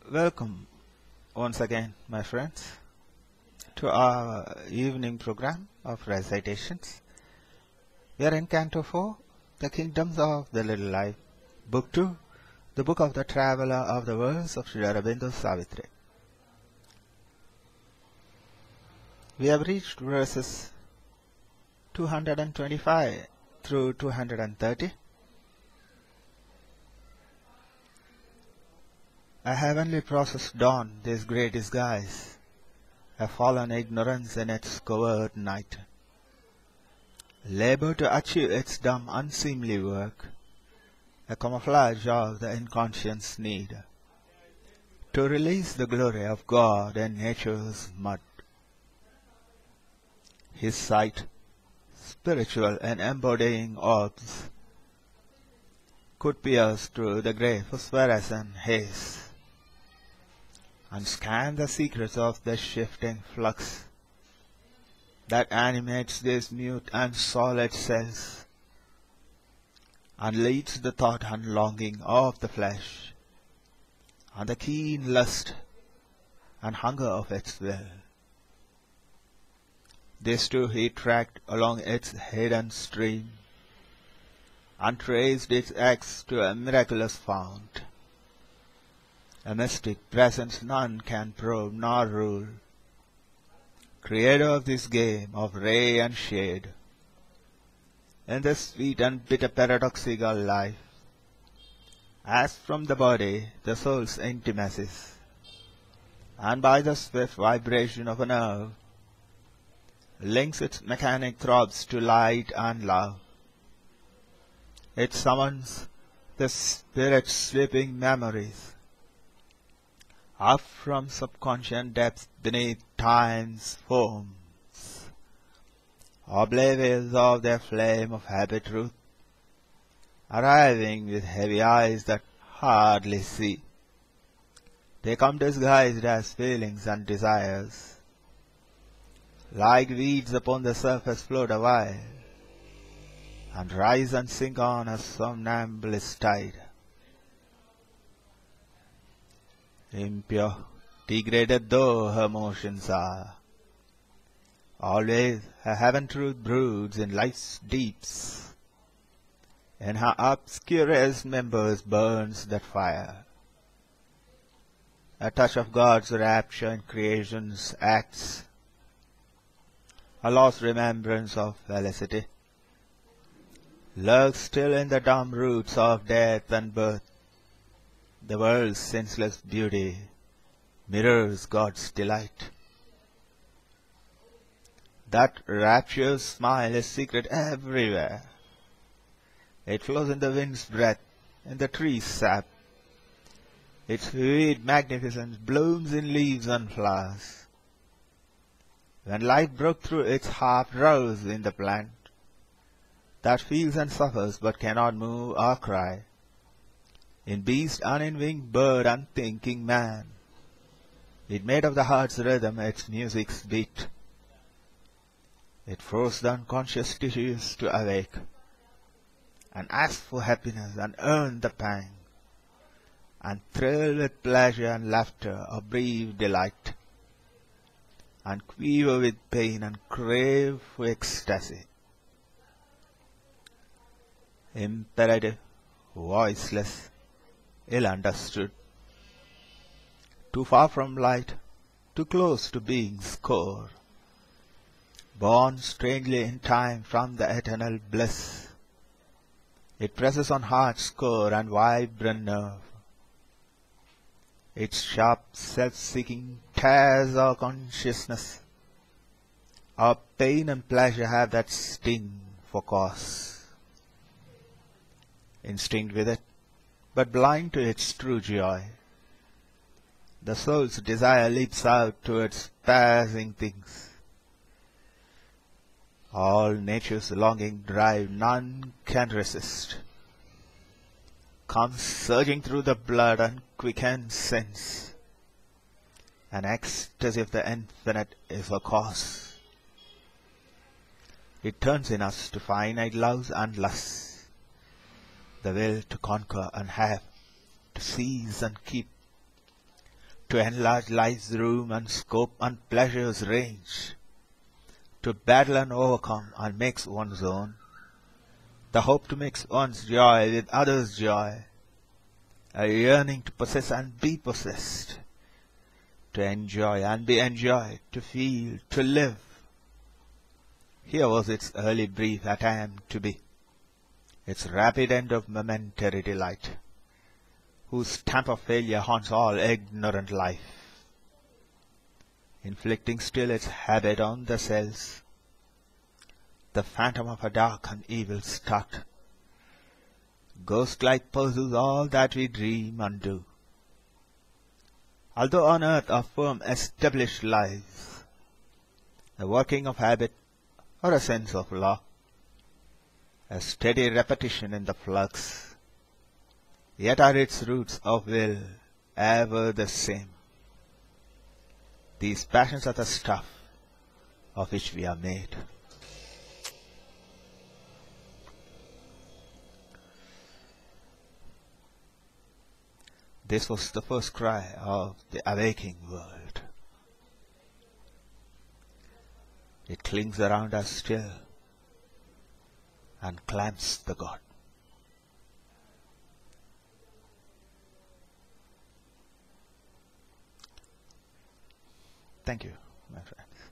Welcome once again, my friends, to our evening program of recitations. We are in Canto 4, The Kingdoms of the Little Life, Book 2, the Book of the Traveller of the Worlds of Aurobindo Savitri. We have reached verses 225 through 230. A heavenly process dawned this grey disguise, a fallen ignorance in its covert night. Labor to achieve its dumb, unseemly work, a camouflage of the inconscious need, to release the glory of God in nature's mud. His sight, spiritual and embodying orbs, could pierce through the grey phosphorescent haze and scan the secrets of the shifting flux that animates these mute and solid cells, and leads the thought and longing of the flesh, and the keen lust and hunger of its will. This too he tracked along its hidden stream, and traced its acts to a miraculous fount, a mystic presence none can probe nor rule, creator of this game of ray and shade, in this sweet and bitter paradoxical life, as from the body the soul's intimacies, and by the swift vibration of a nerve, links its mechanic throbs to light and love. It summons the spirit's slipping memories up from subconscious depths beneath time's foams, oblivious of their flame of happy truth, arriving with heavy eyes that hardly see. They come disguised as feelings and desires, like weeds upon the surface float a while, and rise and sink on a somnambulist tide. Impure, degraded though her motions are, always her heaven truth broods in life's deeps. In her obscurest members burns that fire, a touch of God's rapture in creation's acts, a lost remembrance of felicity, lurks still in the dumb roots of death and birth. The world's senseless beauty mirrors God's delight. That rapturous smile is secret everywhere. It flows in the wind's breath, in the tree's sap. Its vivid magnificence blooms in leaves and flowers. When life broke through its half rose in the plant, that feels and suffers but cannot move or cry, in beast and in winged bird and thinking man, it made of the heart's rhythm its music's beat. It forced the unconscious tissues to awake, and ask for happiness and earn the pang, and thrill with pleasure and laughter or brief delight, and quiver with pain and crave for ecstasy. Imperative, voiceless, ill understood, too far from light, too close to being's core, born strangely in time from the eternal bliss, it presses on heart's core and vibrant nerve. Its sharp self-seeking tears our consciousness. Our pain and pleasure have that sting for cause. Instinct with it, but blind to its true joy, the soul's desire leaps out towards passing things. All nature's longing drive none can resist, comes surging through the blood and quickens sense, an ecstasy of the infinite is a cause. It turns in us to finite loves and lusts, the will to conquer and have, to seize and keep, to enlarge life's room and scope and pleasure's range, to battle and overcome and make one's own, the hope to mix one's joy with others' joy, a yearning to possess and be possessed, to enjoy and be enjoyed, to feel, to live. Here was its early brief attempt to be, its rapid end of momentary delight, whose stamp of failure haunts all ignorant life, inflicting still its habit on the cells, the phantom of a dark and evil start, ghost-like pursues all that we dream and do. Although on earth our firm established lives, a working of habit or a sense of law, a steady repetition in the flux, yet are its roots of will ever the same. These passions are the stuff of which we are made. This was the first cry of the awaking world. It clings around us still and clamps the God. Thank you, my friend.